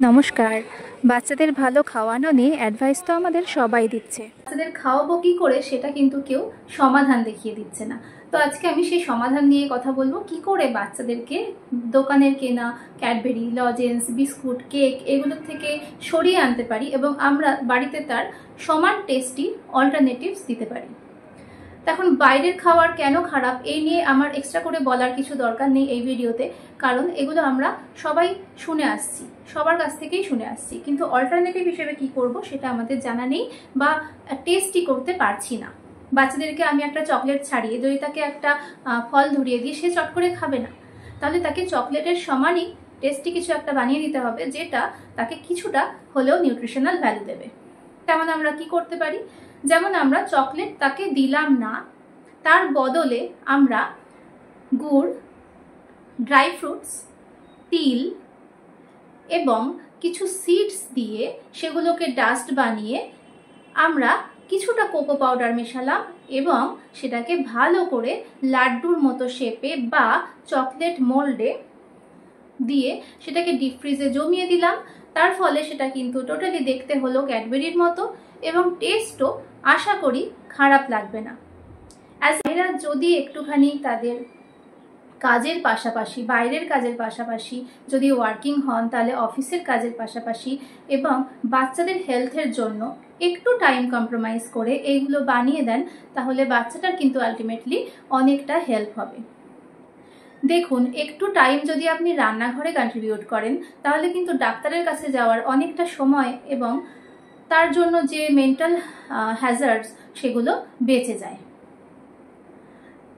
নমস্কার। বাচ্চাদের ভালো খাওয়ানো নিয়ে অ্যাডভাইস তো আমাদের সবাই দিচ্ছে। বাচ্চাদের খাওয়াবো কি করে সেটা কিন্তু কেউ সমাধান দেখিয়ে দিচ্ছে না। তো আজকে আমি সেই সমাধান নিয়ে কথা বলবো, কি করে বাচ্চাদেরকে দোকানের কেনা ক্যাডবেরি, লজেন্স, বিস্কুট, কেক এগুলোর থেকে সরিয়ে আনতে পারি এবং আমরা বাড়িতে তার সমান টেস্টি অল্টারনেটিভস দিতে পারি। এখন বাইরের খাবার কেন খারাপ এই নিয়ে আমার এক্সট্রা করে বলার কিছু দরকার নেই এই ভিডিওতে, কারণ এগুলো আমরা সবাই শুনে আসছি, সবার কাছ থেকেই শুনে আসছি, কিন্তু অল্টারনেটিভ হিসেবে কি করব সেটা আমাদের জানা নেই বা টেস্টই করতে পারছি না। বাচ্চাদেরকে আমি একটা চকলেট ছাড়িয়ে যদি তাকে একটা ফল ধরিয়ে দিই, সে চট করে খাবে না, তাহলে তাকে চকলেটের সমানই টেস্টি কিছু একটা বানিয়ে দিতে হবে যেটা তাকে কিছুটা হলেও নিউট্রিশনাল ভ্যালু দেবে। তেমন আমরা কি করতে পারি, যেমন আমরা চকলেট তাকে দিলাম না, তার বদলে আমরা গুড়, ড্রাই ফ্রুটস, তিল এবং কিছু সিডস দিয়ে সেগুলোকে ডাস্ট বানিয়ে আমরা কিছুটা কোকো পাউডার মেশালাম এবং সেটাকে ভালো করে লাড্ডুর মতো শেপে বা চকলেট মোল্ডে দিয়ে সেটাকে ডিপ ফ্রিজে জমিয়ে দিলাম। তার ফলে সেটা কিন্তু টোটালি দেখতে হলো ক্যাডবেরির মতো এবং টেস্টও আশা করি খারাপ লাগবে না। এরা যদি একটুখানি তাদের কাজের পাশাপাশি, বাইরের কাজের পাশাপাশি যদি ওয়ার্কিং হন, তাহলে অফিসের কাজের পাশাপাশি এবং বাচ্চাদের হেলথের জন্য একটু টাইম কম্প্রোমাইজ করে এইগুলো বানিয়ে দেন, তাহলে বাচ্চাটার কিন্তু আলটিমেটলি অনেকটা হেল্প হবে। দেখুন, একটু টাইম যদি আপনি রান্নাঘরে কন্ট্রিবিউট করেন, তাহলে কিন্তু ডাক্তারের কাছে যাওয়ার অনেকটা সময় এবং তার জন্য যে মেন্টাল হ্যাজার্ডস সেগুলো বেঁচে যায়।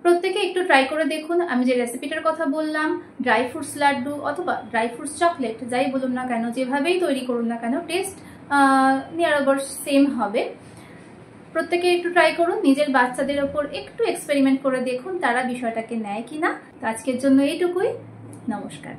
প্রত্যেকে একটু ট্রাই করে দেখুন। আমি যে রেসিপিটার কথা বললাম, ড্রাই ফ্রুটস লাড্ডু অথবা ড্রাই ফ্রুটস চকলেট, যাই বলুন না কেন, যেভাবেই তৈরি করুন না কেন, টেস্ট নিয়ার অ্যাবাউট সেম হবে। প্রত্যেকে একটু ট্রাই করুন, নিজের বাচ্চাদের ওপর একটু এক্সপেরিমেন্ট করে দেখুন তারা বিষয়টাকে নেয় কিনা। তো আজকের জন্য এইটুকুই। নমস্কার।